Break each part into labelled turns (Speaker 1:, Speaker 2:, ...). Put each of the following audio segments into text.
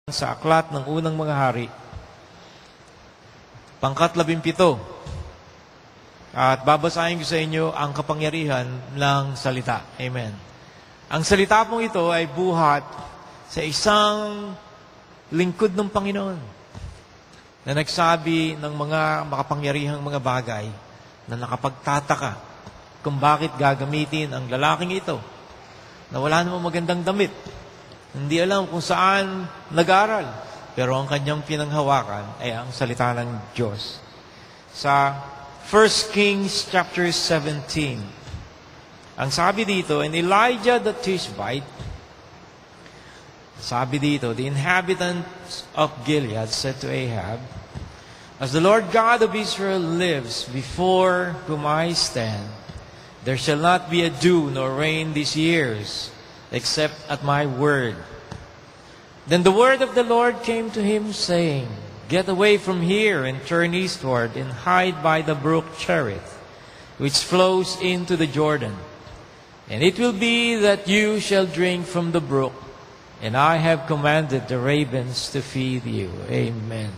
Speaker 1: Sa aklat ng unang mga hari, pangkat 17. At babasahin ko sa inyo ang kapangyarihan ng salita. Amen. Ang salita pong ito ay buhat sa isang lingkod ng Panginoon na nagsabi ng mga makapangyarihang mga bagay na nakapagtataka kung bakit gagamitin ang lalaking ito na wala namang magandang damit. Hindi alam kung saan nag-aral. Pero ang kanyang pinanghawakan ay ang salita ng Diyos. Sa 1 Kings chapter 17, ang sabi dito, and Elijah the Tishbite, sabi dito, the inhabitants of Gilead said to Ahab, as the Lord God of Israel lives, before whom I stand, there shall not be a dew nor rain these years, except at my word. Then the word of the Lord came to him, saying, get away from here and turn eastward and hide by the brook Cherith, which flows into the Jordan. And it will be that you shall drink from the brook, and I have commanded the ravens to feed you. Amen.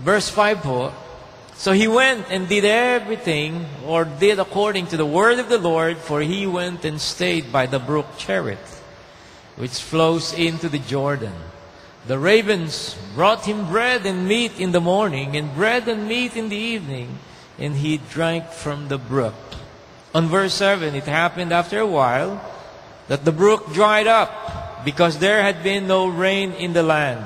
Speaker 1: Verse 5 po, so he went and did everything, or did according to the word of the Lord, for he went and stayed by the brook Cherith, which flows into the Jordan. The ravens brought him bread and meat in the morning, and bread and meat in the evening, and he drank from the brook. On verse 7, it happened after a while that the brook dried up, because there had been no rain in the land.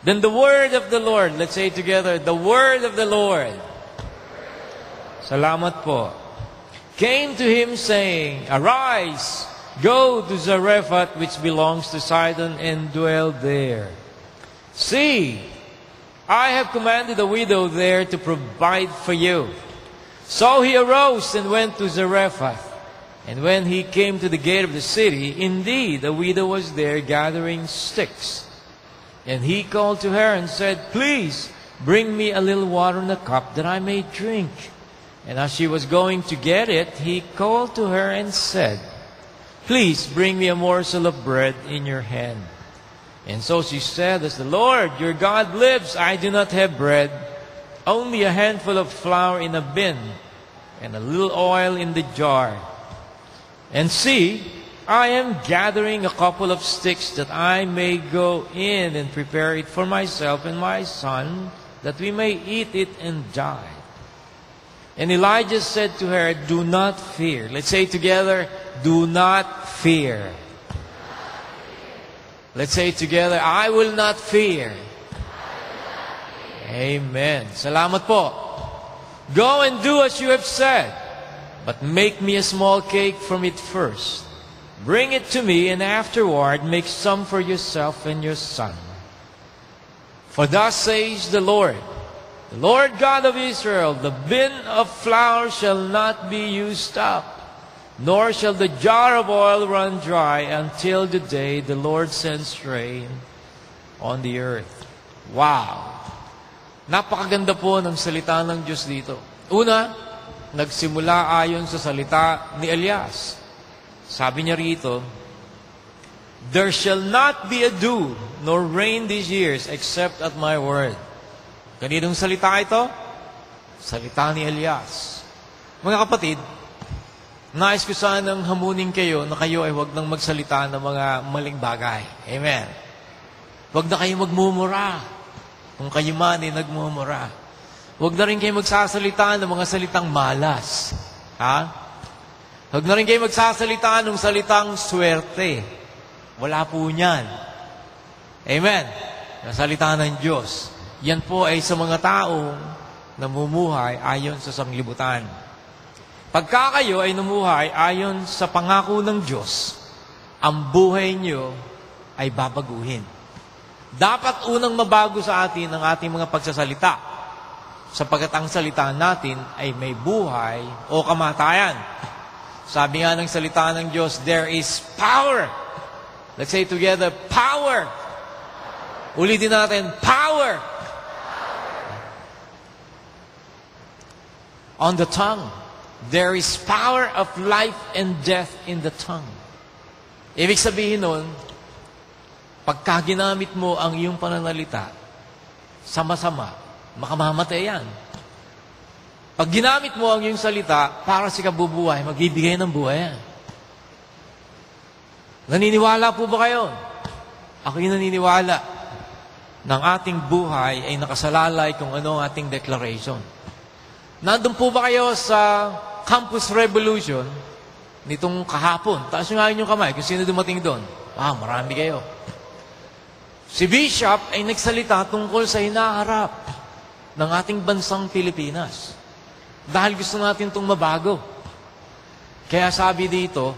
Speaker 1: Then the word of the Lord, let's say together, the word of the Lord, salamat po, came to him saying, arise, go to Zarephath, which belongs to Sidon, and dwell there. See, I have commanded a widow there to provide for you. So he arose and went to Zarephath. And when he came to the gate of the city, indeed, a widow was there gathering sticks. And he called to her and said, please, bring me a little water in a cup that I may drink. And as she was going to get it, he called to her and said, please, bring me a morsel of bread in your hand. And so she said, as the Lord your God lives, I do not have bread, only a handful of flour in a bin, and a little oil in the jar. And see, I am gathering a couple of sticks that I may go in and prepare it for myself and my son, that we may eat it and die. And Elijah said to her, do not fear. Let's say together, do not fear. Let's say together, I will not fear. Amen. Salamat po. Go and do as you have said, but make me a small cake from it first. Bring it to me, and afterward make some for yourself and your son. For thus says the Lord God of Israel, the bin of flour shall not be used up, nor shall the jar of oil run dry until the day the Lord sends rain on the earth. Wow! Napakaganda po ng salita ng Diyos dito. Una, nagsimula ayon sa salita ni Elias. Sabi niya rito, there shall not be a dew nor rain these years except at my word. Kaninong salita ito? Salita ni Elias. Mga kapatid, nais ko sanang hamunin kayo na kayo ay huwag nang magsalita ng mga maling bagay. Amen. Huwag na kayo magmumura kung kayo man ay nagmumura. Huwag na rin kayo magsasalita ng mga salitang malas. Ha? Huwag na rin kayo magsasalita ng salitang swerte. Wala po niyan. Amen. Ang salita ng Diyos. Yan po ay sa mga taong namumuhay ayon sa sanglibutan. Pagka kayo ay namuhay ayon sa pangako ng Diyos, ang buhay nyo ay babaguhin. Dapat unang mabago sa atin ang ating mga pagsasalita, sapagkat ang salita natin ay may buhay o kamatayan. Sabi nga ng salita ng Diyos, there is power. Let's say together, power. Ulitin natin, power. On the tongue. There is power of life and death in the tongue. Ibig sabihin nun, Pagka ginamit mo ang iyong pananalita, sama-sama, makamamatay yan. Pag ginamit mo ang iyong salita para sa kabubuhay, magbibigay ng buhay yan. Naniniwala po ba kayo? Ako'y naniniwala ng ating buhay ay nakasalalay kung ano ang ating declaration. Nandun po ba kayo sa Campus Revolution nitong kahapon? Taas nyo nga inyong kamay kung sino dumating doon. Marami kayo. Si Bishop ay nagsalita tungkol sa hinaharap ng ating bansang Pilipinas. Dahil gusto natin itong mabago. Kaya sabi dito,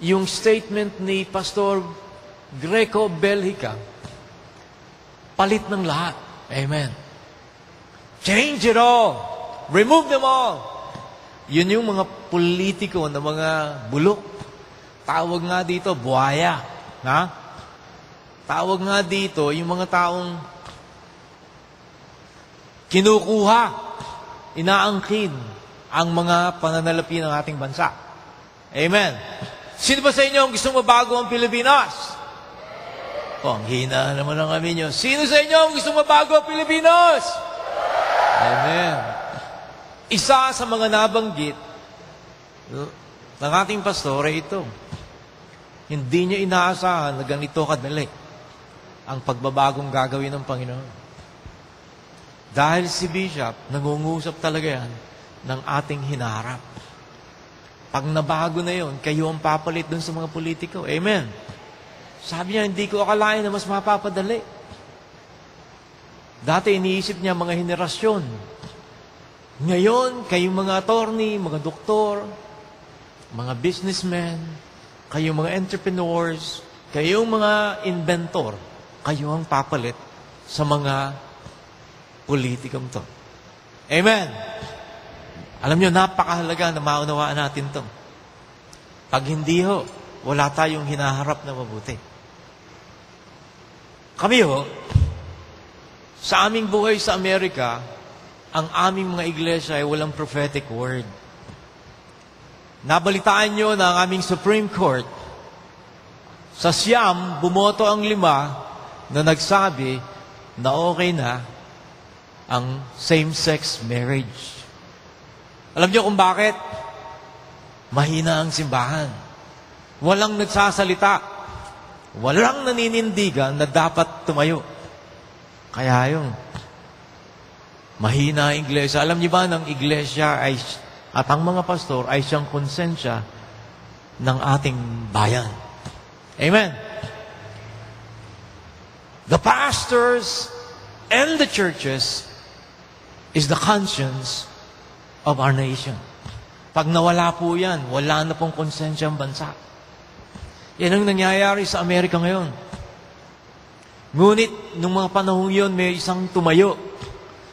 Speaker 1: yung statement ni Pastor Greco Belhica, palit ng lahat. Amen. Change it all. Remove them all. Yun yung mga politiko na mga bulok. Tawag nga dito, buhaya. Ha? Tawag nga dito, yung mga taong kinukuha, inaangkin ang mga pananalapi ng ating bansa. Amen. Sino ba sa inyo ang gustong mabago ang Pilipinas? Ang hina naman ang amin nyo. Sino sa inyo ang gustong mabago ang Pilipinas? Amen. Isa sa mga nabanggit ng ating pastor ay ito. Hindi niya inaasahan na ganito kadali ang pagbabagong gagawin ng Panginoon. Dahil si Bishop, nangungusap talaga yan ng ating hinaharap. Pag nabago na yun, kayo ang papalit dun sa mga politiko. Amen. Sabi niya, hindi ko akalain na mas mapapadali. Dati iniisip niya mga henerasyon. Ngayon, kayong mga attorney, mga doktor, mga businessmen, kayong mga entrepreneurs, kayong mga inventor, kayo ang papalit sa mga politikong to. Amen. Alam niyo, napakahalaga na maunawaan natin to. Pag hindi ho, wala tayong hinaharap na mabuti. Kami ho, sa aming buhay sa Amerika, ang aming mga iglesia ay walang prophetic word. Nabalitaan nyo na ang aming Supreme Court, sa siyam, bumoto ang 5 na nagsabi na okay na ang same-sex marriage. Alam niyo kung bakit? Mahina ang simbahan. Walang nagsasalita. Walang naninindigan na dapat tumayo. Kaya yun, mahina ang iglesia. Alam niyo ba ng iglesia ay, at ang mga pastor ay siyang konsensya ng ating bayan. Amen. The pastors and the churches is the conscience of our nation. Pag nawala po yan, wala na pong konsensya ang bansa. Yan ang nangyayari sa Amerika ngayon. Ngunit, nung mga panahong yun, may isang tumayo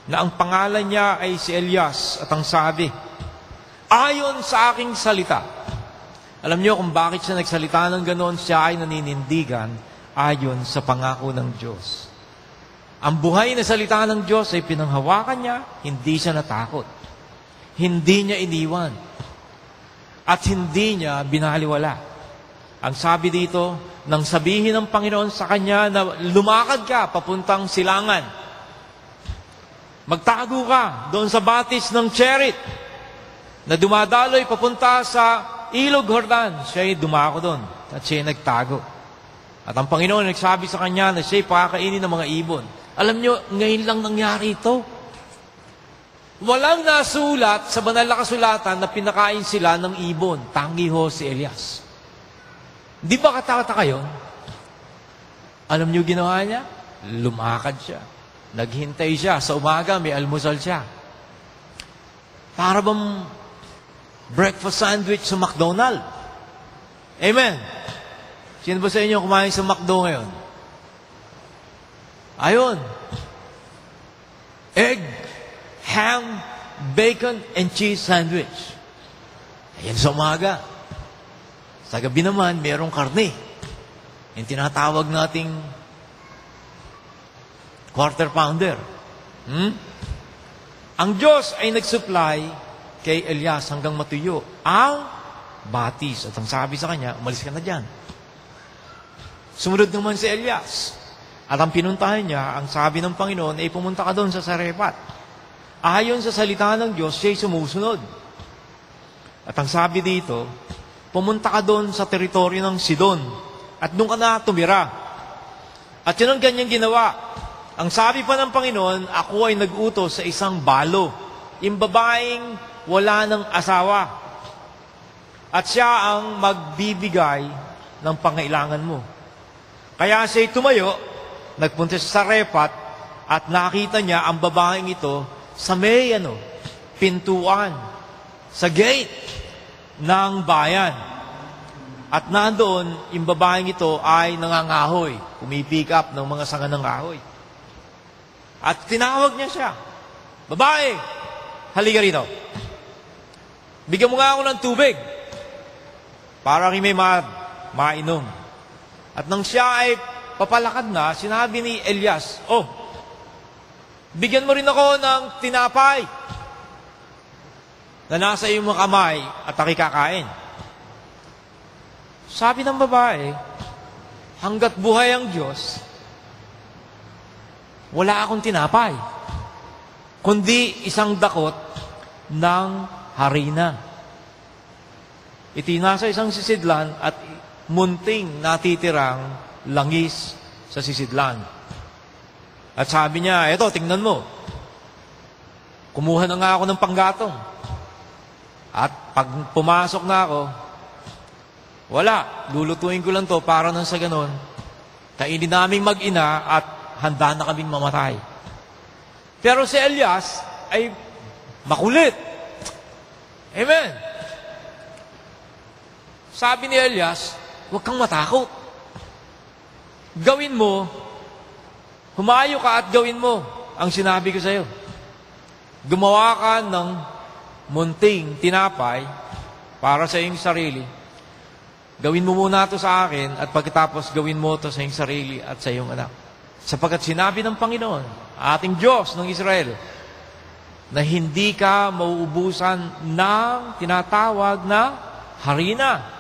Speaker 1: na ang pangalan niya ay si Elias at ang sabi, ayon sa aking salita. Alam niyo kung bakit siya nagsalita ng ganoon, siya ay naninindigan ayon sa pangako ng Diyos. Ang buhay na salita ng Diyos ay pinanghawakan niya, hindi siya natakot. Hindi niya iniwan. At hindi niya binaliwala. Ang sabi dito, nang sabihin ng Panginoon sa kanya na lumakad ka papuntang silangan, magtago ka doon sa batis ng Cherit na dumadaloy papunta sa Ilog Jordan. Siya ay dumako doon at siya ay nagtago. At ang Panginoon nagsabi sa kanya na siya ay pakakainin ng mga ibon. Alam nyo, ngayon lang nangyari ito. Walang nasulat sa banal na kasulatan na pinakain sila ng ibon. Tangi ho si Elias. Di ba katakata yun? Alam niyo ginawa niya? Lumakad siya. Naghintay siya. Sa umaga, may almusal siya. Para bang breakfast sandwich sa McDonald's? Amen. Sino ba sa inyo kumain sa McDo ngayon? Ayun. Egg, ham, bacon, and cheese sandwich. Ayan sa umaga. Sa gabi naman, mayroong karne. Yung tinatawag nating quarter pounder. Ang Diyos ay nag-supply kay Elias hanggang matuyo ang batis. At ang sabi sa kanya, umalis ka na dyan. Sumunod naman si Elias. At ang pinuntahan niya, ang sabi ng Panginoon, ay pumunta ka doon sa Sarephat. Ayon sa salita ng Diyos, siya'y sumusunod. At ang sabi dito, pumunta ka doon sa teritoryo ng Sidon. At doon ka na tumira. At yun ang ganyang ginawa. Ang sabi pa ng Panginoon, ako ay nag-utos sa isang balo. Yung babaeng wala ng asawa. At siya ang magbibigay ng pangailangan mo. Kaya siya'y tumayo, nagpunta sa Sarephat, at nakita niya ang babaeng ito sa may pintuan, sa gate ng bayan. At nandoon, yung babaeng ito ay nangangahoy, pumipick up ng mga sanga ng kahoy. At tinawag niya siya, babae, halika rito. Bigyan mo nga ako ng tubig para may mainom. At nang siya ay papalakad na, sinabi ni Elias, bigyan mo rin ako ng tinapay na nasa iyong mga kamay at ako'y kakain. Sabi ng babae, hanggat buhay ang Diyos, wala akong tinapay, kundi isang dakot ng harina. Itinasa isang sisidlan at munting natitirang langis sa sisidlan. At sabi niya, eto, tingnan mo. Kumuha na nga ako ng panggatong. At pag pumasok na ako, wala, lulutuin ko lang to para nang sa ganon, kainin naming mag-ina at handa na kaming mamatay. Pero si Elias ay makulit. Amen. Sabi ni Elias, huwag kang matakot. Gawin mo, humayo ka at gawin mo ang sinabi ko sa iyo. Gumawa ka ng munting tinapay para sa iyong sarili. Gawin mo muna ito sa akin at pagkatapos gawin mo ito sa iyong sarili at sa iyong anak. Sapagkat sinabi ng Panginoon, ating Diyos ng Israel, na hindi ka mauubusan ng tinatawag na harina.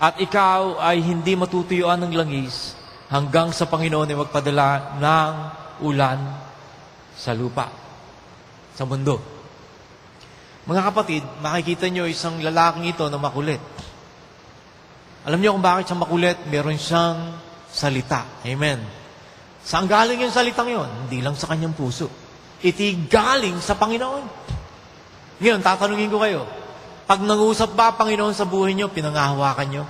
Speaker 1: At ikaw ay hindi matutuyuan ng langis hanggang sa Panginoon ay magpadala ng ulan sa lupa, sa mundo. Mga kapatid, makikita nyo isang lalaking ito na makulit. Alam niyo kung bakit siya makulit? Meron siyang salita. Amen. Saan galing yung salitang yon? Hindi lang sa kanyang puso. Iti galing sa Panginoon. Ngayon, tatanungin ko kayo, pag nangusap ba Panginoon sa buhay nyo, pinangahawakan nyo?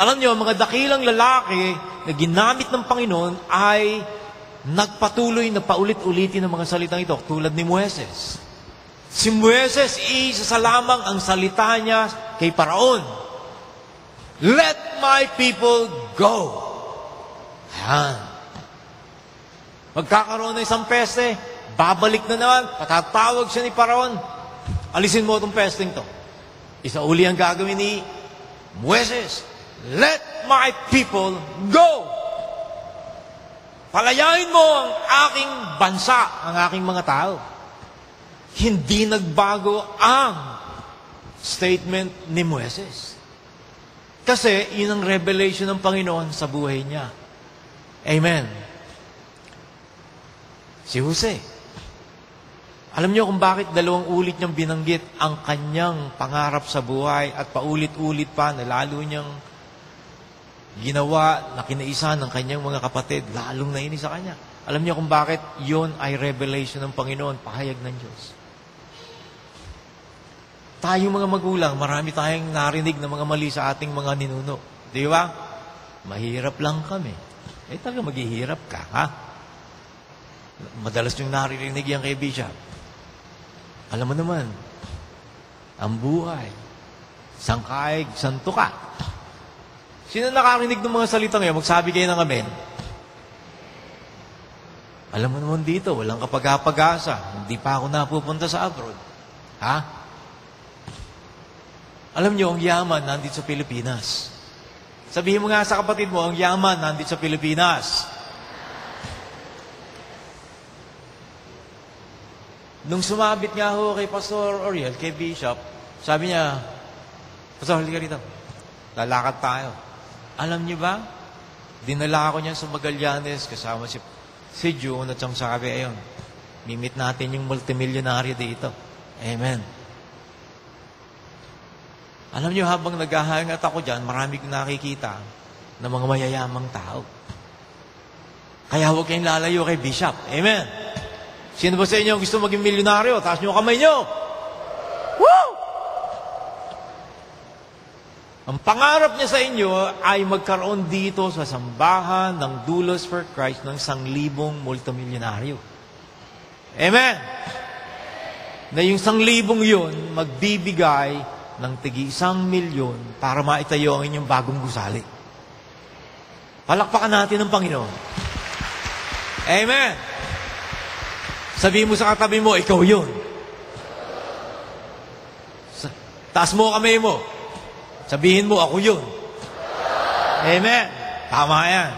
Speaker 1: Alam nyo, mga dakilang lalaki na ginamit ng Panginoon ay nagpatuloy na paulit-ulitin ng mga salitang ito, tulad ni Moises. Si Moises, isa sa lamang ang salita niya kay Paraon. Let my people go. Ayan. Magkakaroon ng isang peste, babalik na naman, patatawag siya ni Paraon. Alisin mo itong pesting to. Isa uli ang gagawin ni Moises. Let my people go. Palayain mo ang aking bansa, ang aking mga tao. Hindi nagbago ang statement ni Moises. Kasi yun ang revelation ng Panginoon sa buhay niya. Amen. Si Jose, alam niyo kung bakit 2 ulit niyang binanggit ang kanyang pangarap sa buhay at paulit-ulit pa na lalo niyang ginawa na kinaisan ng kanyang mga kapatid, lalong nainis sa kanya. Alam niyo kung bakit yon ay revelation ng Panginoon, pahayag ng Diyos. Tayong mga magulang, marami tayong narinig na mga mali sa ating mga ninuno. Di ba? Mahirap lang kami. Talaga maghihirap ka, ha? Madalas yung naririnig yan kay Bishop. Alam mo naman, ang buhay, sangkaig, santo ka. Sino nakarinig ng mga salitang yan? Magsabi kayo ng amen. Alam mo naman dito, walang kapag-apag-asa. Hindi pa ako napupunta sa abroad. Ha? Alam nyo, ang yaman nandito sa Pilipinas. Sabihin mo nga sa kapatid mo, ang yaman nandito sa Pilipinas. Nung sumabit nga ho kay Pastor Oriel, kay Bishop, sabi niya, Pastor, halika rito. Lalakad tayo. Alam niyo ba? Dinala ako niyan sa Magallanes kasama si June at siyang sabi, ayun, mimit natin yung multimillionaire dito. Amen. Alam niyo, habang naghahangat ako dyan, marami kong nakikita ng mga mayayamang tao. Kaya huwag kayong lalayo kay Bishop. Amen. Sino ba sa inyo gusto maging milyonaryo? Taas niyo kamay niyo. Woo! Ang pangarap niya sa inyo ay magkaroon dito sa sambahan ng Doulos for Christ ng 1,000 multimilyonaryo. Amen. Na yung 1,000 yun, magbibigay ng tigi 1,000,000 para maitayo ang inyong bagong gusali. Palakpakan natin ang Panginoon. Amen. Sabihin mo sa katabi mo, ikaw yun. Taas mo kamay mo. Sabihin mo, ako yun. Amen. Tama yan.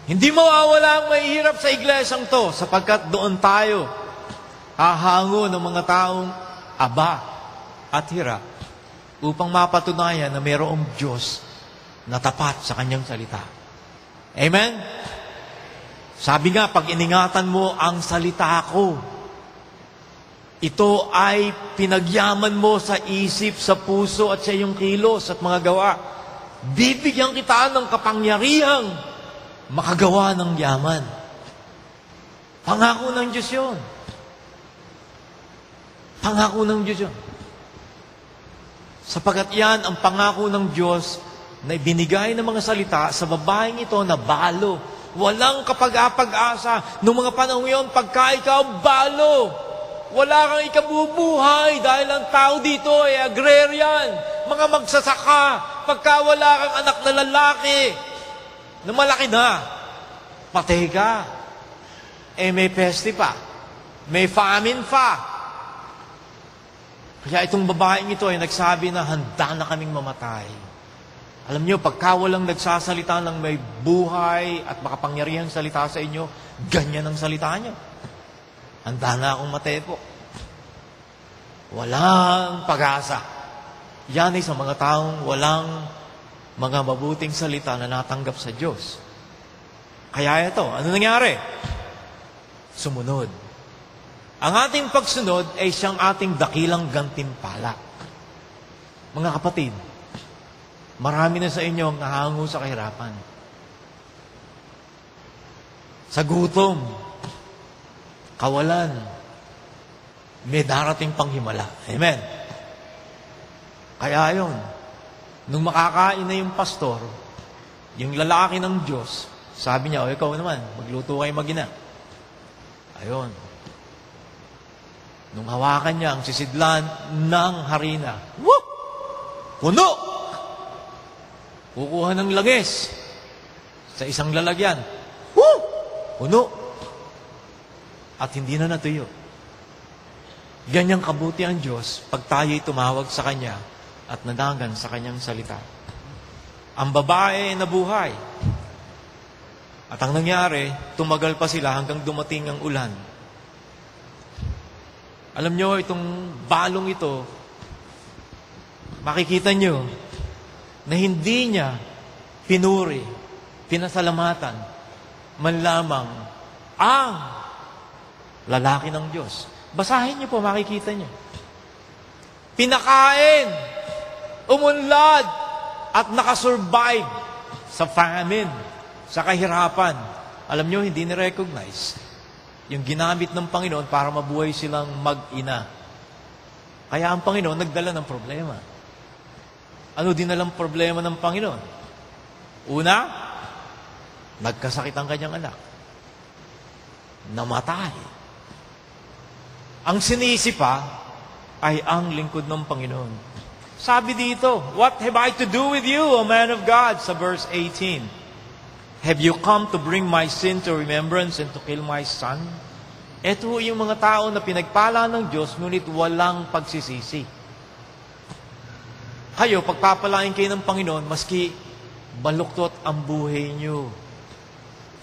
Speaker 1: Hindi mawawala ang mahihirap sa iglesyang to sapagkat doon tayo hahango ng mga taong aba at hirap upang mapatunayan na mayroong Diyos na tapat sa kanyang salita. Amen? Sabi nga, pag iningatan mo ang salita ko, ito ay pinagyaman mo sa isip, sa puso at sa iyong kilos at mga gawa. Bibigyan kita ng kapangyarihang makagawa ng yaman. Pangako ng Diyos yun. Pangako ng Diyos yun. Sapagat yan ang pangako ng Diyos na ibinigay ng mga salita sa babaeng ito na balo. Walang kapag-apag-asa. Noong mga panahon yun, pagka ikaw balo, wala kang ikabubuhay dahil ang tao dito ay agrarian, mga magsasaka. Pagka wala kang anak na lalaki, na malaki na, patay ka. May peste pa. May famine pa. Kaya itong babaeng ito ay nagsabi na handa na kaming mamatay. Alam niyo, pagka walang nagsasalita ng may buhay at makapangyarihang salita sa inyo, ganyan ang salita niyo. Handa na akong matay po. Walang pag-asa. Yan ay sa mga taong walang mga mabuting salita na natanggap sa Diyos. Kaya ito, ano nangyari? Sumunod. Ang ating pagsunod ay siyang ating dakilang gantimpala. Mga kapatid, marami na sa inyo ang nahango sa kahirapan. Sa gutom, kawalan, may darating pang himala. Amen. Kaya yun, nung makakain na yung pastor, yung lalaki ng Diyos, sabi niya, o ikaw naman, magluto kayo mag-ina. Ayun. Nung hawakan niya ang sisidlan ng harina, whoop! Puno! Kukuha ng langis sa isang lalagyan, whoop! Puno! At hindi na natuyo. Ganyang kabuti ang Diyos pag tayo'y tumawag sa Kanya at nanagan sa Kanyang salita. Ang babae ay nabuhay. At ang nangyari, tumagal pa sila hanggang dumating ang ulan. Alam nyo, itong balong ito, makikita nyo na hindi niya pinuri, pinasalamatan, man lamang ang lalaki ng Diyos. Basahin niyo po, makikita niyo. Pinakain, umunlad, at nakasurvive sa famine, sa kahirapan. Alam niyo, hindi ni-recognize yung ginamit ng Panginoon para mabuhay silang mag-ina. Kaya ang Panginoon nagdala ng problema. Ano din alang problema ng Panginoon? Una, nagkasakit ang kanyang anak. Namatay. Ang sinisi pa ay ang lingkod ng Panginoon. Sabi dito, what have I to do with you, O man of God? Sa verse 18. Have you come to bring my sin to remembrance and to kill my son? Ito yung mga tao na pinagpala ng Diyos, ngunit walang pagsisisi. Kayo, pagpapalain kayo ng Panginoon, maski baluktot ang buhay niyo.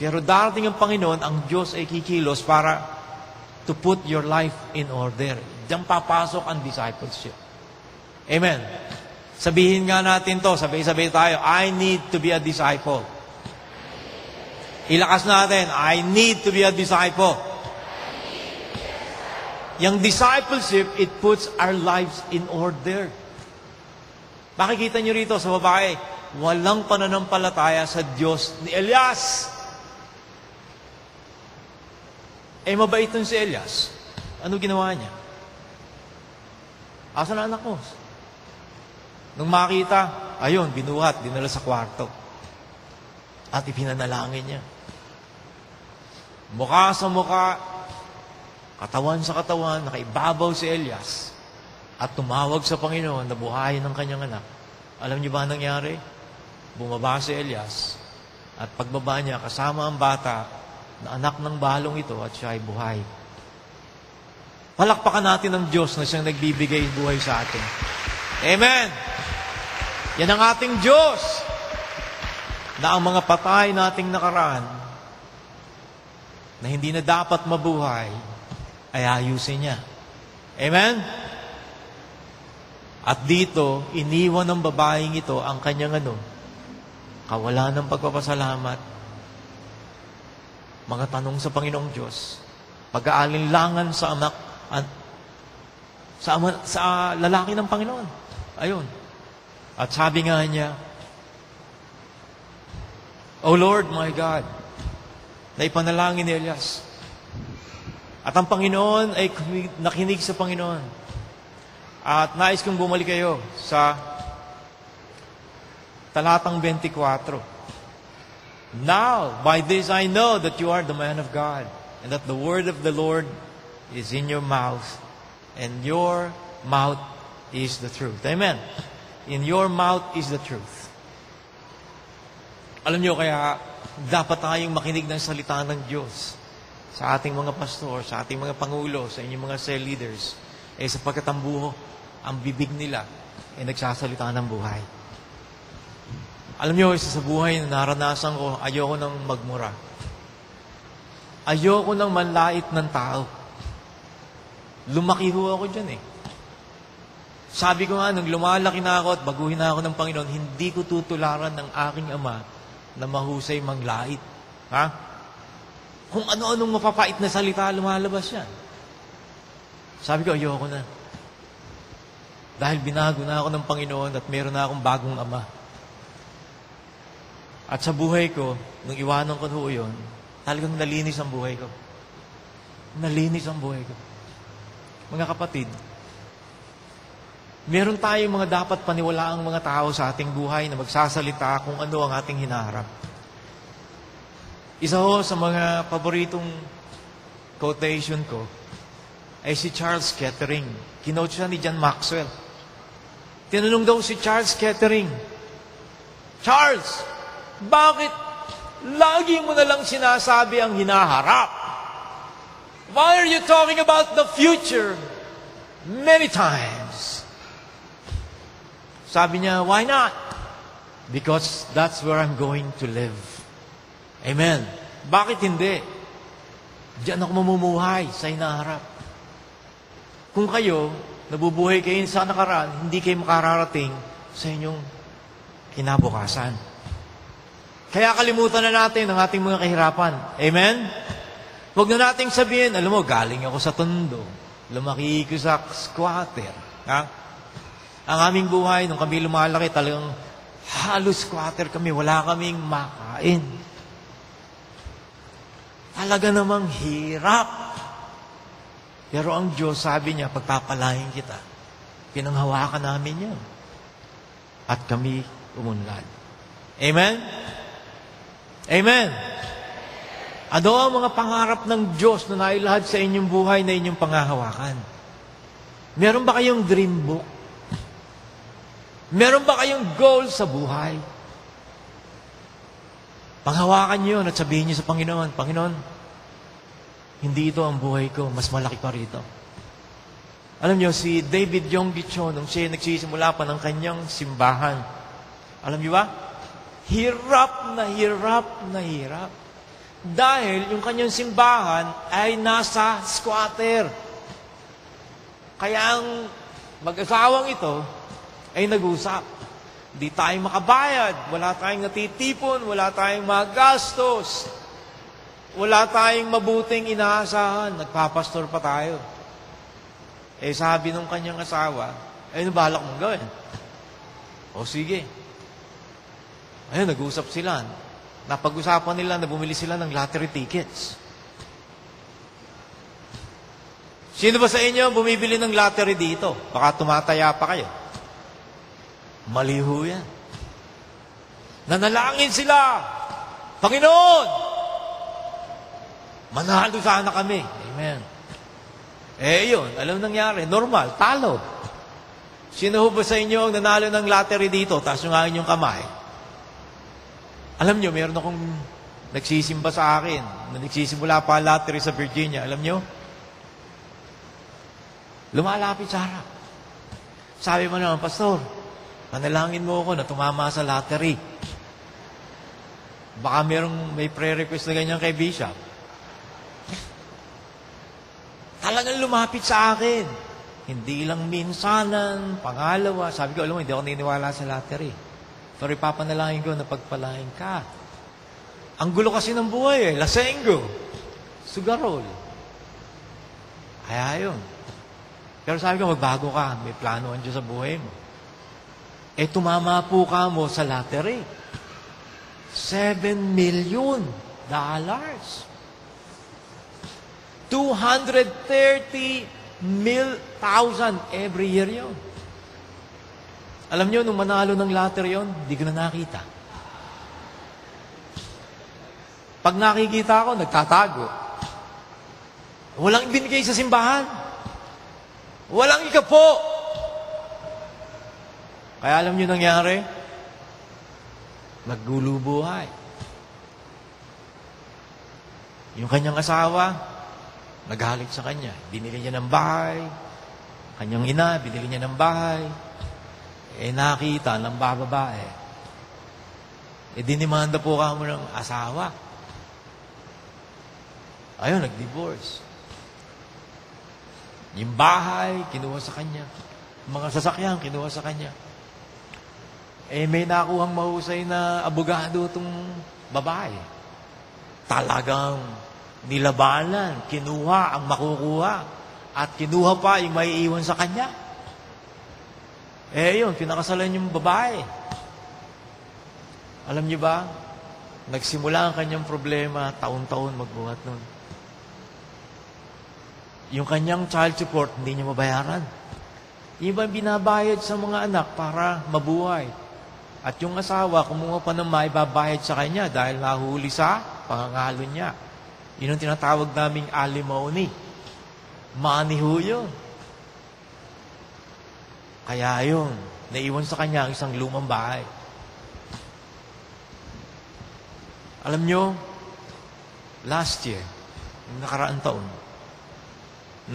Speaker 1: Pero darating ang Panginoon, ang Diyos ay kikilos para to put your life in order. Diyan papasok ang discipleship. Amen. Sabihin nga natin to, sabay-sabay tayo, I need to be a disciple. Ilakas natin, I need to be a disciple. Yung discipleship, it puts our lives in order. Makikita nyo rito sa babae, walang pananampalataya sa Diyos ni Elias. Mabait nun si Elias. Ano ginawa niya? Asan ang anak mo? Nung makita, ayun, binuhat, dinala sa kwarto. At ipinanalangin niya. Mukha sa mukha, katawan sa katawan, nakaibabaw si Elias. At tumawag sa Panginoon na buhayin ng kanyang anak. Alam niyo ba nangyari? Bumaba si Elias. At pagbaba niya, kasama ang bata na anak ng balong ito at siya ay buhay. Palakpakan natin ang Diyos na siyang nagbibigay buhay sa atin. Amen! Yan ang ating Diyos na ang mga patay nating nakaraan na hindi na dapat mabuhay ay ayusin niya. Amen? At dito, iniwan ng babaeng ito ang kanyang kawalan ng pagpapasalamat, mga tanong sa Panginoong Diyos, pag-aalinlangan sa anak sa lalaki ng Panginoon. Ayun. At sabi nga niya, O Lord, my God, na ipanalangin ni Elias. At ang Panginoon ay nakinig sa Panginoon. At nais kong bumalik kayo sa talatang 24. Now, by this I know that you are the man of God, and that the word of the Lord is in your mouth, and your mouth is the truth. Amen. In your mouth is the truth. Alam niyo, kaya dapat tayong makinig ng salita ng Diyos sa ating mga pastor, sa ating mga pangulo, sa inyong mga cell leaders, sapagkat ang ang bibig nila ay nagsasalita ng buhay. Alam niyo, isa sa buhay na naranasan ko, ayoko nang magmura. Ayoko nang manlait ng tao. Lumaki ho ako dyan Sabi ko nga, nung lumalaki na ako at baguhin na ako ng Panginoon, hindi ko tutularan ng aking ama na mahusay manglait. Ha? Kung ano-anong mapapait na salita, lumalabas yan. Sabi ko, ayoko na. Dahil binago na ako ng Panginoon at meron na akong bagong ama. At sa buhay ko, nung iwanan ko yun, talagang nalinis ang buhay ko. Nalinis ang buhay ko. Mga kapatid, meron tayong mga dapat paniwalaang mga tao sa ating buhay na magsasalita kung ano ang ating hinaharap. Isa ho sa mga paboritong quotation ko ay si Charles Kettering. Kinote siya ni John Maxwell. Tinanong daw si Charles Kettering, Charles, bakit lagi mo na lang sinasabi ang hinaharap? Why are you talking about the future many times? Sabi niya, why not? Because that's where I'm going to live. Amen. Bakit hindi? Diyan ako mamumuhay sa hinaharap. Kung kayo, nabubuhay kayo sa nakaraan, hindi kayo makararating sa inyong kinabukasan. Kaya kalimutan na natin ang ating mga kahirapan. Amen? Huwag na nating sabihin, alam mo, galing ako sa tondo. Lumaki ko sa squatter. Ha? Ang aming buhay, nung kami lumalaki, talagang halos squatter kami. Wala kaming makain. Talaga namang hirap. Pero ang Diyos, sabi niya, pagpapalain kita. Pinanghawakan namin yan. At kami umunlad. Amen? Amen? Ano ang mga pangarap ng Diyos na nailahad sa inyong buhay na inyong pangahawakan? Meron ba kayong dream book? Meron ba kayong goal sa buhay? Panghawakan niyo at sabihin niyo sa Panginoon, Panginoon, hindi ito ang buhay ko, mas malaki pa rito. Alam niyo, si David Yonggi Cho, nung siya nagsisimula pa ng kanyang simbahan, alam niyo ba? Hirap na hirap na hirap. Dahil yung kanyang simbahan ay nasa squatter. Kaya ang mag-asawang ito ay nag-usap. Hindi tayo makabayad, wala tayong natitipon, wala tayong magastos, wala tayong mabuting inaasahan, nagpapastor pa tayo. Sabi nung kanyang asawa, ano balak mong gawin? O sige. Ayun, nag-uusap sila. Napag-usapan nila na bumili sila ng lottery tickets. Sino ba sa inyo bumibili ng lottery dito? Baka tumataya pa kayo. Mali ho yan. Nanalangin sila. Panginoon, manalo sana kami. Amen. Yun, alam nangyari. Normal, talo. Sino ho ba sa inyo ang nanalo ng lottery dito? Taas nyo nga inyong kamay. Alam nyo, meron akong nagsisimba sa akin na nagsisimula pa lottery sa Virginia. Alam nyo? Lumalapit sa harap. Sabi mo naman, Pastor, panalangin mo ako na tumama sa lottery. Baka may pre-request na ganyan kay Bishop. Talagang lumapit sa akin. Hindi lang minsanan, pangalawa. Sabi ko, alam mo, hindi ako naniniwala sa lottery. Pero ipapanalangin ko na pagpalain ka. Ang gulo kasi ng buhay Lasenggo. Sugarol. Kaya yun. Pero sabi ko, magbago ka. May plano ang Diyos sa buhay mo. Tumama po ka mo sa lottery. $7 million. 230,000 every year yun. Alam nyo, nung manalo ng lottery yun, di ko na nakita. Pag nakikita ako, nagtatago. Walang ibinigay sa simbahan. Walang ikapo. Kaya alam nyo nangyari? Naggulo buhay. Yung kanyang asawa, nagalit sa kanya. Binili niya ng bahay. Kanyang ina, binili niya ng bahay. Nakita ng bababae. Dinimanda po ka mo ng asawa. Ayun, nag-divorce. Yung bahay, kinuha sa kanya. Mga sasakyan, kinuha sa kanya. May nakuhang mahusay na abogado itong babae. Talagang nilabanan, kinuha ang makukuha, at kinuha pa yung maiiwan sa kanya. Yun, pinakasalan yung babae. Alam niyo ba, nagsimula ang kanyang problema, taon-taon magbuhat nun. Yung kanyang child support, hindi niya mabayaran. Iba binabayad sa mga anak para mabuhay. At yung asawa, kumuha pa ng maibabayad sa kanya dahil nahuli sa pangangalo niya. Yun ang tinatawag naming alimony. Money ho yun. Kaya yun, naiwan sa kanya ang isang lumang bahay. Alam nyo, last year, yung nakaraang taon,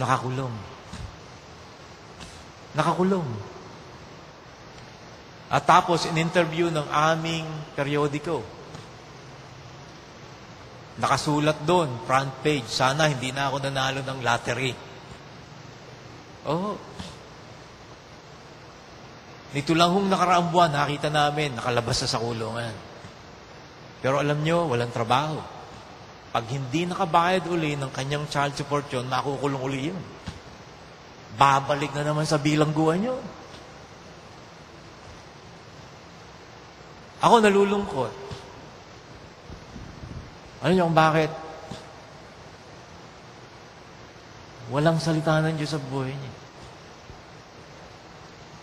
Speaker 1: nakakulong. Nakakulong. At tapos, in-interview ng aming periodiko. Nakasulat doon, front page, sana hindi na ako nanalo ng lottery. Nito lang hong nakaraang buwan, nakita namin, nakalabas na sa kulungan. Pero alam nyo, walang trabaho. Pag hindi nakabayad uli ng kanyang child support yun, makukulong uli yun. Babalik na naman sa bilangguan yun. Ako nalulungkot. Ano nyo kung bakit? Walang salita ng Diyos sa buhay niya.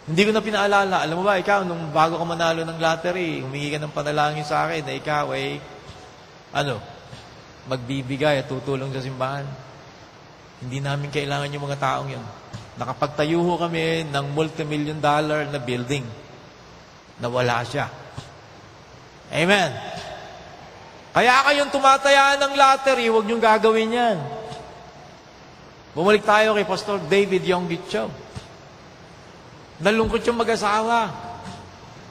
Speaker 1: Hindi ko na pinaalala. Alam mo ba, ikaw, nung bago ka manalo ng lottery, humingi ka ng panalangin sa akin na ikaw ay, magbibigay at tutulong sa simbahan. Hindi namin kailangan yung mga taong yun. Nakapagtayo ho kami ng multi-million-dollar na building na wala siya. Amen. Kaya kayong tumataya ng lottery, huwag niyong gagawin yan. Bumalik tayo kay Pastor David Yonggitcho. Nalungkot yung mag-asawa.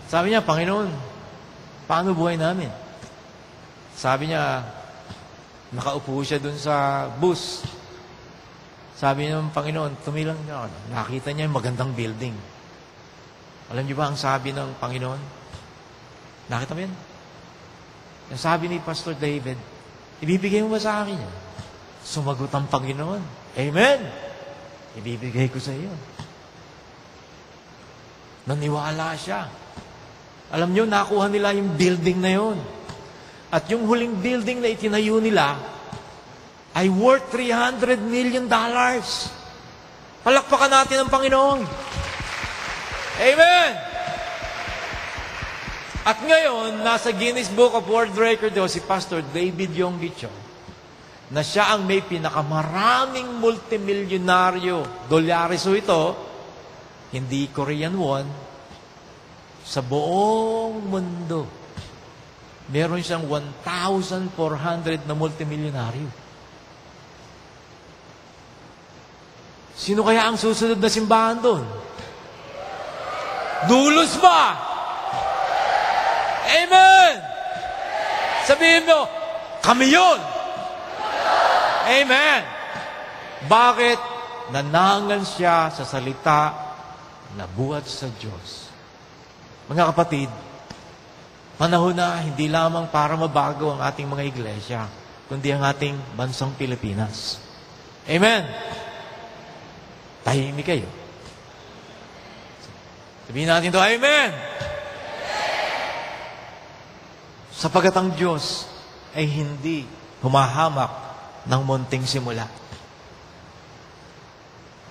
Speaker 1: Sabi niya, Panginoon, paano buhay namin? Sabi niya, nakaupo siya dun sa bus. Sabi niya, Panginoon, tumilang niya. Nakita niya yung magandang building. Alam niyo ba ang sabi ng Panginoon? Nakita mo yan? Ang sabi ni Pastor David, ibibigay mo ba sa akin yan? Sumagot ang Panginoon. Amen! Ibibigay ko sa iyo. Naniwala siya. Alam niyo, nakuha nila yung building na yon. At yung huling building na itinayo nila ay worth $300 million. Palakpakan natin ang Panginoon. Amen! At ngayon, nasa Guinness Book of World Record si Pastor David Yonggi Cho, na siya ang may pinakamaraming multimilyonaryo. Dolyares ito, hindi Korean won, sa buong mundo. Meron siyang 1,400 na multimilyonaryo. Sino kaya ang susunod na simbahan doon? Dulos ba? Amen! Sabihin mo, kami yun! Amen! Bakit? Nanangan siya sa salita na buhat sa Diyos. Mga kapatid, panahon na hindi lamang para mabago ang ating mga iglesia, kundi ang ating bansang Pilipinas. Amen! Tahimik kayo. Sabihin natin ito, Amen! Sapagat ang Diyos ay hindi humahamak ng munting simula.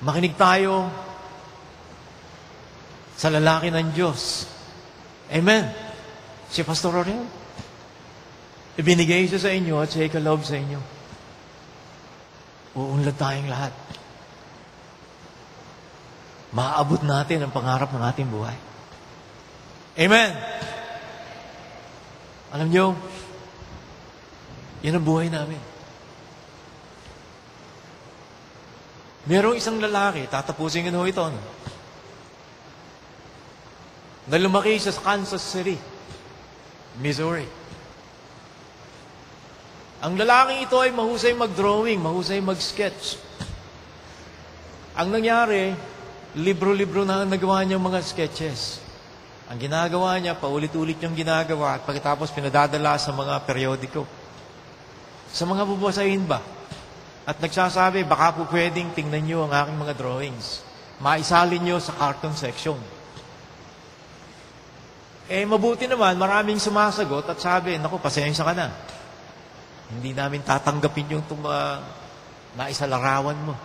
Speaker 1: Makinig tayo sa lalaki ng Diyos. Amen. Si Pastor Orel. Ibinigay siya sa inyo at siya ikaloob sa inyo. Uunlad tayong lahat. Maaabot natin ang pangarap ng ating buhay. Amen. Alam niyo, yan ang buhay namin. Merong isang lalaki, tatapusin ko ito, no? Na lumaki siya sa Kansas City, Missouri. Ang lalaking ito ay mahusay mag-drawing, mahusay mag-sketch. Ang nangyari, libro-libro na nagawa niyang mga sketches. Ang ginagawa niya, paulit-ulit niyang ginagawa at pagkatapos pinadadala sa mga periodiko. Sa mga bubusahin ba? At nagsasabi, baka po pwedeng tingnan niyo ang aking mga drawings. Maisalin niyo sa cartoon section. Mabuti naman, maraming sumasagot at sabi, naku, pasensya ka na. Hindi namin tatanggapin yung mga naisalarawan mo.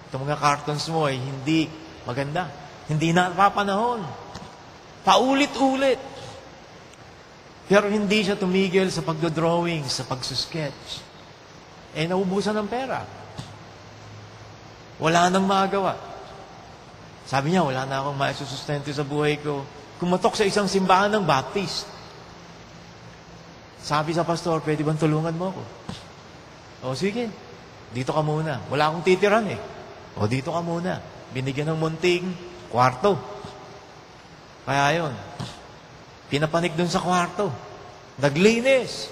Speaker 1: Itong mga cartoons mo ay hindi maganda. Hindi na papanahon. Paulit-ulit. Pero hindi siya tumigil sa pagdodrawing, sa pagsusketch. Naubusan ng pera. Wala nang magawa. Sabi niya, wala na akong maisusustento sa buhay ko. Kumatok sa isang simbahan ng Baptist. Sabi sa pastor, pwede bang tulungan mo ako? O sige, dito ka muna. Wala akong titiran O dito ka muna. Binigyan ng munting kwarto. Kaya yun, pinapanik dun sa kwarto. Naglinis.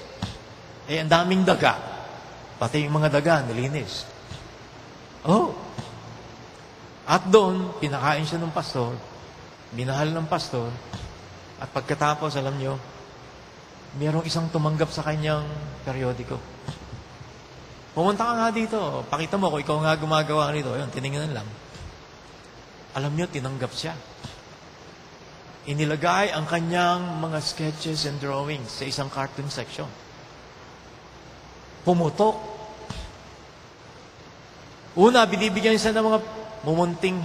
Speaker 1: Ang daming daga. Pati yung mga daga, nilinis. At doon, pinakain siya ng pastor. Minahal ng pastor. At pagkatapos, alam nyo, mayroong isang tumanggap sa kanyang periodiko. Pumunta ka nga dito. Pakita mo kung ikaw nga gumagawa nito. Ayun, tinignan lang. Alam nyo, tinanggap siya. Inilagay ang kanyang mga sketches and drawings sa isang cartoon section. Pumutok. Una, binibigyan siya ng mga mumunting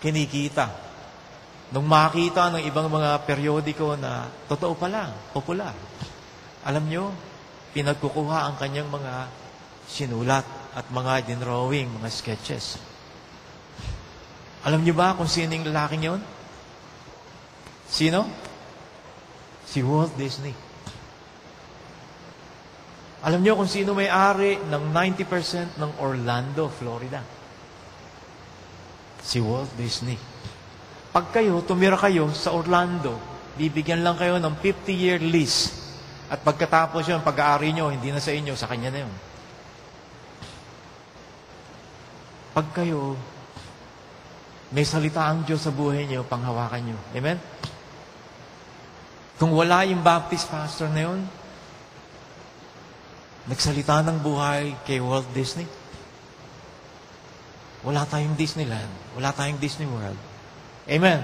Speaker 1: kinikita. Nung makita ng ibang mga periodiko na totoo pala, popular. Alam nyo, pinagkukuha ang kanyang mga sinulat at mga dinrawing, mga sketches. Alam nyo ba kung sino yung lalaking yun? Sino? Si Walt Disney. Alam nyo kung sino may-ari ng 90% ng Orlando, Florida? Si Walt Disney. Pag kayo, tumira kayo sa Orlando, bibigyan lang kayo ng 50-year lease. At pagkatapos yun, pag-aari nyo, hindi na sa inyo, sa kanya na yun. Pag kayo May salita ang Diyos sa buhay niyo, panghawakan niyo. Amen? Kung wala yung Baptist pastor na yun, nagsalita ng buhay kay Walt Disney, wala tayong Disneyland, wala tayong Disney World. Amen?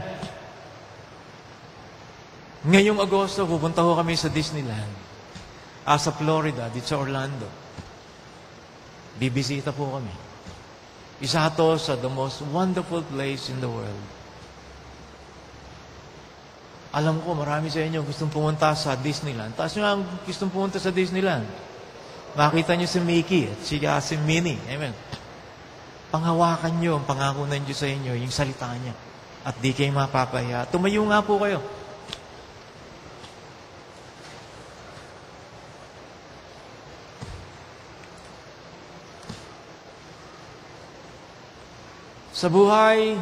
Speaker 1: Ngayong Agosto, pupunta ho kami sa Disneyland. Sa Florida, dito sa Orlando. Bibisita po kami. Isa to sa the most wonderful place in the world. Alam ko, marami sa inyo gustong pumunta sa Disneyland. Taas nyo ang gustong pumunta sa Disneyland. Makita nyo si Mickey at si Minnie. Amen. Panghawakan nyo ang pangako ng Diyos sa inyo, yung salita niya. At di kayo mapapaya. Tumayo nga po kayo. Sa buhay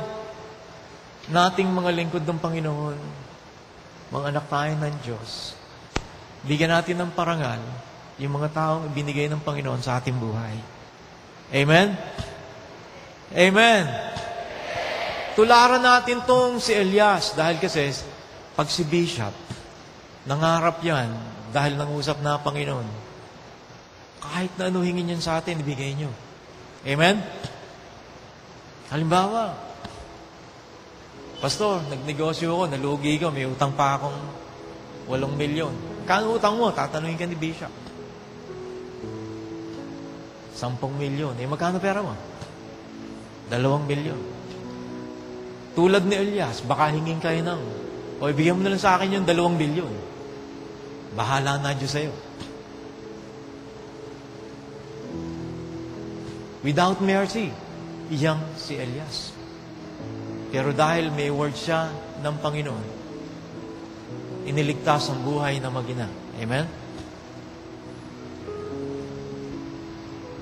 Speaker 1: nating mga lingkod ng Panginoon, mga anak tayo ng Diyos, bigyan natin ng parangal yung mga taong ibinigay ng Panginoon sa ating buhay. Amen? Amen! Tularan natin tong si Elias dahil kasi pag si Bishop, nangarap yan dahil nangusap na Panginoon. Kahit na ano hingin yan sa atin, ibigay nyo. Amen? Halimbawa, Pastor, nagnegosyo ako, nalugi ko, may utang pa akong 8 milyon. Kano utang mo? Tatanungin ka ni Bishop. 10 milyon. Magkano pera mo? 2 milyon. Tulad ni Elias, baka hingin kayo ng, ibigyan mo na lang sa akin yung 2 milyon. Bahala na Diyos sa'yo. Without mercy, iyang si Elias. Pero dahil may word siya ng Panginoon, iniligtas ang buhay na mag-ina. Amen?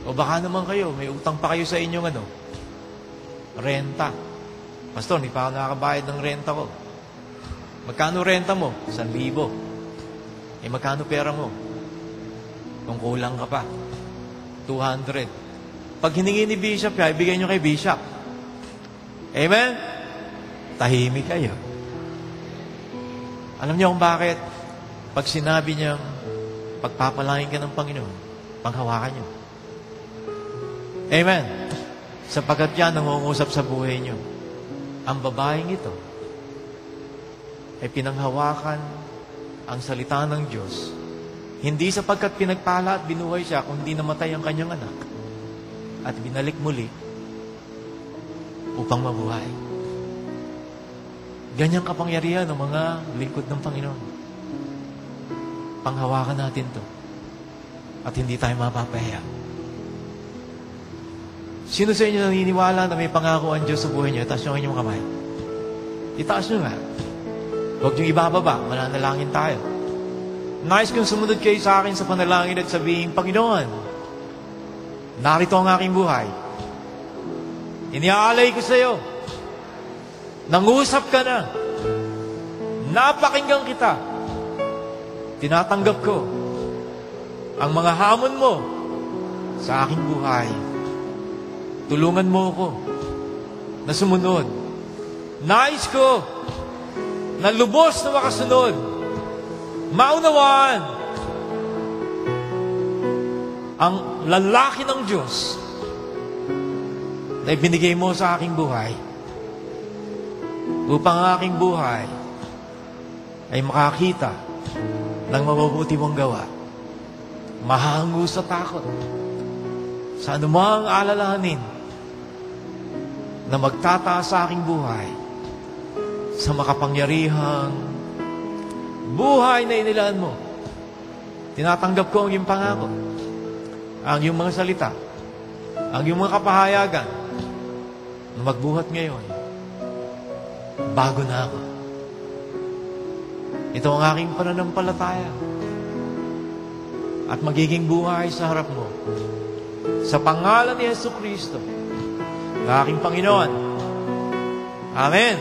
Speaker 1: O baka naman kayo, may utang pa kayo sa inyong renta. Pastor, hindi pa ako nakakabayad ng renta ko. Magkano renta mo? 1,000. Magkano pera mo? Kung kulang ka pa, 200. Pag hiningi ni Bishop, ibigay nyo kay Bishop. Amen? Tahimik kayo. Alam niyo kung bakit? Pag sinabi niyang pagpapalain ka ng Panginoon, panghawakan niyo. Amen? Sapagkat yan nangungusap sa buhay niyo. Ang babaeng ito ay pinanghawakan ang salita ng Diyos. Hindi sapagkat pinagpala at binuhay siya, kundi namatay ang kanyang anak at binalik muli upang mabuhay. Ganyang kapangyarihan ng mga lingkod ng Panginoon. Panghawakan natin to at hindi tayo mapapahiya. Sino sa inyo naniniwala na may pangako ang Diyos sa buhay niyo? Itaas nyo ang inyong kamay. Itaas nyo nga. Huwag nyo ibababa. Mananalangin tayo. Nais kong sumunod kayo sa akin sa panalangin at sabihin, Panginoon, narito ang aking buhay. Iniaalay ko sa iyo. Nangusap ka na. Napakinggan kita. Tinatanggap ko ang mga hamon mo sa aking buhay. Tulungan mo ako na sumunod. Nais ko na lubos na makasunod. Maunawaan ang lalaki ng Diyos na ibinigay mo sa aking buhay upang ang aking buhay ay makakita ng mabubuti mong gawa. Mahango sa takot sa anumang alalahanin na magtataas sa aking buhay sa makapangyarihang buhay na inilaan mo. Tinatanggap ko ang iyong pangako, ang iyong mga salita, ang iyong mga kapahayagan na magbuhat ngayon. Bago na ako. Ito ang aking pananampalataya at magiging buhay sa harap mo. Sa pangalan ni Jesucristo, na aking Panginoon. Amen.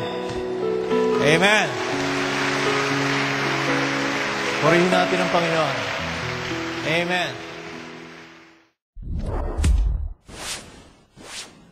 Speaker 1: Amen. Purihin natin ang Panginoon. Amen.